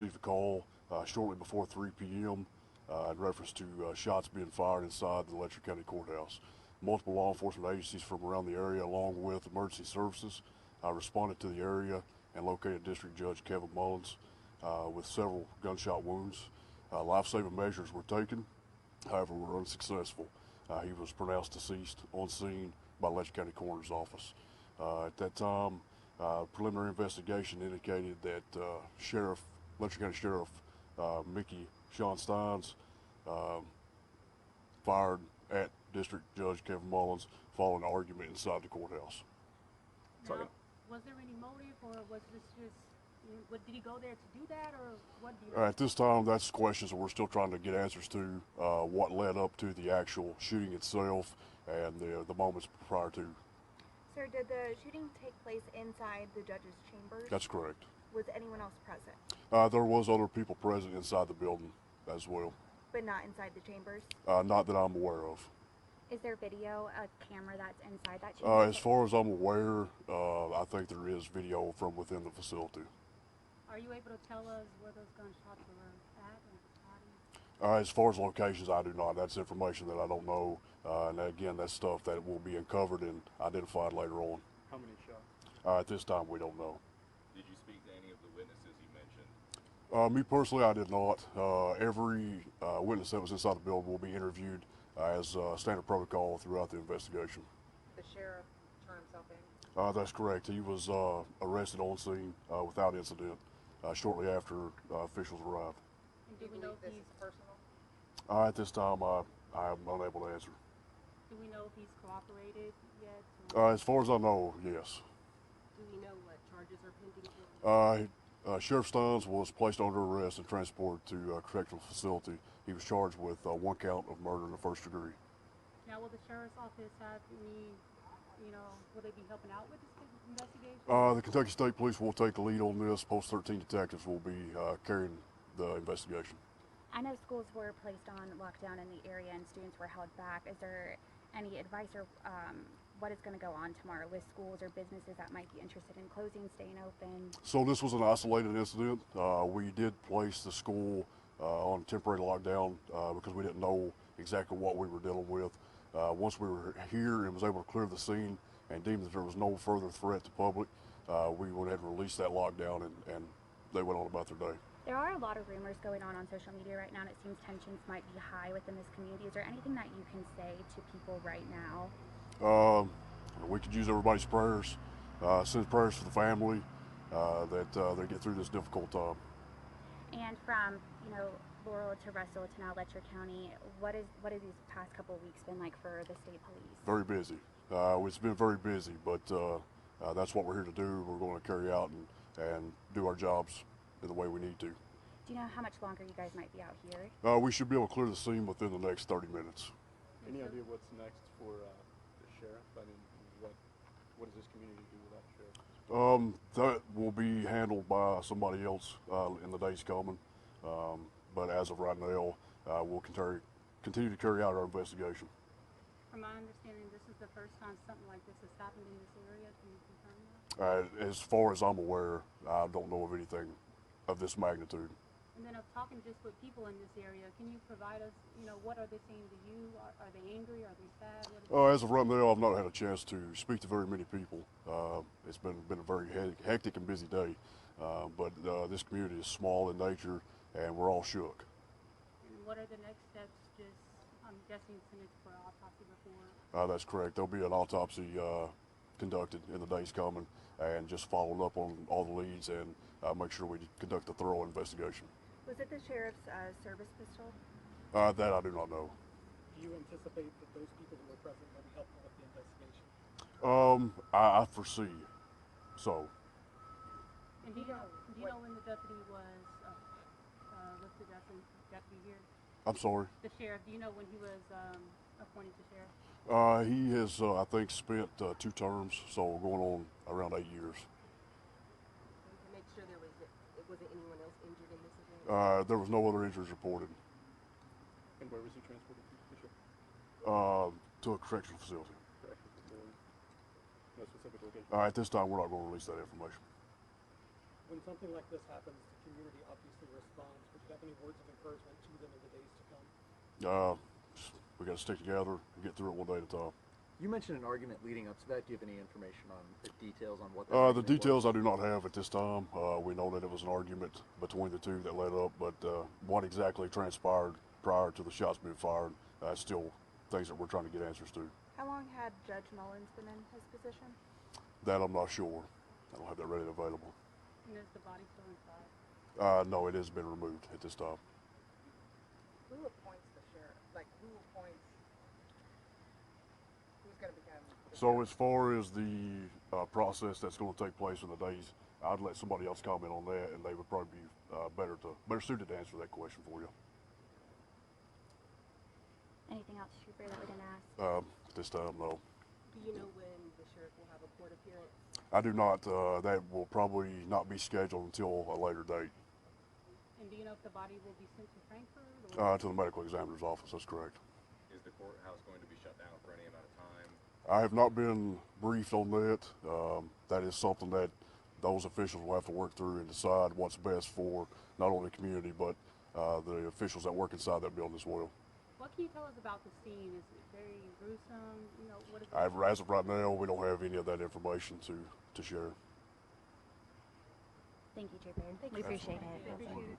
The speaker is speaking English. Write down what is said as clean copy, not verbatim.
received a call shortly before 3 p.m. In reference to shots being fired inside the Letcher County Courthouse. Multiple law enforcement agencies from around the area, along with emergency services, responded to the area and located District Judge Kevin Mullins with several gunshot wounds. Life-saving measures were taken, however, were unsuccessful. He was pronounced deceased on scene by Letcher County Coroner's Office. At that time, preliminary investigation indicated that Letcher County Sheriff Mickey Sean Steins fired at District Judge Kevin Mullins following an argument inside the courthouse. Now, was there any motive, or was this just, did he go there to do that, or what do you At this time, that's questions that we're still trying to get answers to, what led up to the actual shooting itself and the moments prior to. Sir, did the shooting take place inside the judge's chambers? That's correct. Was anyone else present? There was other people present inside the building as well. But not inside the chambers? Not that I'm aware of. Is there video, a camera that's inside that chamber? As far as I'm aware, I think there is video from within the facility. Are you able to tell us where those gunshots were at? As far as locations, I do not. That's information that I don't know. And again, that's stuff that will be uncovered and identified later on. How many shots? At this time, we don't know. Did you speak to any of the witnesses you mentioned? Me personally, I did not. Every witness that was inside the building will be interviewed as standard protocol throughout the investigation. The sheriff turned himself in? That's correct. He was arrested on scene without incident shortly after officials arrived. And Do do you we know believe if this he's, is personal? At this time, I am unable to answer. do we know if he's cooperated yet? As far as I know, yes. Do we know what charges are pending for him? Sheriff Steins was placed under arrest and transported to a correctional facility. He was charged with 1 count of murder in the first degree. Now, will the sheriff's office have any, will they be helping out with this investigation? The Kentucky State Police will take the lead on this. Post 13 detectives will be carrying the investigation. I know schools were placed on lockdown in the area and students were held back. Is there any advice or what is going to go on tomorrow with schools or businesses that might be interested in closing, staying open? So this was an isolated incident. We did place the school on temporary lockdown because we didn't know exactly what we were dealing with. Once we were here and was able to clear the scene and deemed that there was no further threat to public, we went ahead and released that lockdown and they went on about their day. There are a lot of rumors going on social media right now, and it seems tensions might be high within this community. Is there anything that you can say to people right now? We could use everybody's prayers, send prayers for the family that they get through this difficult time. And from, Laurel to Russell to now Letcher County, what has these past couple of weeks been like for the state police? Very busy. It's been very busy, but that's what we're here to do. We're going to carry out and do our jobs in the way we need to. Do you know how much longer you guys might be out here? We should be able to clear the scene within the next 30 minutes. Any idea what's next for the sheriff? I mean, what does this community do without the sheriff? That will be handled by somebody else in the days coming. But as of right now, we'll continue to carry out our investigation. From my understanding, this is the first time something like this has happened in this area. Can you confirm that? As far as I'm aware, I don't know of anything of this magnitude. And then of talking just with people in this area, can you provide us, what are they saying to you? Are they angry? Are they sad? As of right now, I've not had a chance to speak to very many people. It's been a very hectic and busy day. But this community is small in nature, and we're all shook. And what are the next steps? I'm guessing send it for autopsy report. That's correct. There'll be an autopsy conducted in the days coming, and just following up on all the leads and make sure we conduct a thorough investigation. Was it the sheriff's service pistol? That I do not know. Do you anticipate that those people who were present will be helpful with the investigation? I foresee so. And do you know when the deputy was listed as a deputy here? I'm sorry? The sheriff, do you know when he was appointed to sheriff? He has, I think, spent 2 terms, so going on around 8 years. To make sure it wasn't anyone else injured in this event? There was no other injuries reported. And where was he transported to? To a correctional facility. No specific location? At this time, we're not going to release that information. when something like this happens, the community obviously responds. Would you have any words of encouragement to them in the days to come? We got to stick together and get through it one day at a time. You mentioned an argument leading up to that. Do you have any information on the details on what that The argument details was? I do not have at this time. We know that it was an argument between the two that led up, but what exactly transpired prior to the shots being fired, still things that we're trying to get answers to. How long had Judge Mullins been in his position? That I'm not sure. I don't have that readily available. And is the body still inside? No, it has been removed at this time. Who appoints the sheriff? Like, who appoints, who's going to become the So sheriff? as far as the process that's going to take place in the days, I'd let somebody else comment on that, and they would probably be better suited to answer that question for you. Anything else, Trooper, that we didn't ask? This time, no. Do you know when the sheriff will have a court appearance? I do not. That will probably not be scheduled until a later date. And do you know if the body will be sent to Frankfurt? Or To the medical examiner's office, that's correct. Is the courthouse going to be shut down for any amount of time? I have not been briefed on that. That is something that those officials will have to work through and decide what's best for not only the community, but the officials that work inside that building as well. What can you tell us about the scene? Is it very gruesome? You know, what is it? As of right now, we don't have any of that information to share. Thank you, Trooper. We appreciate it. Appreciate it.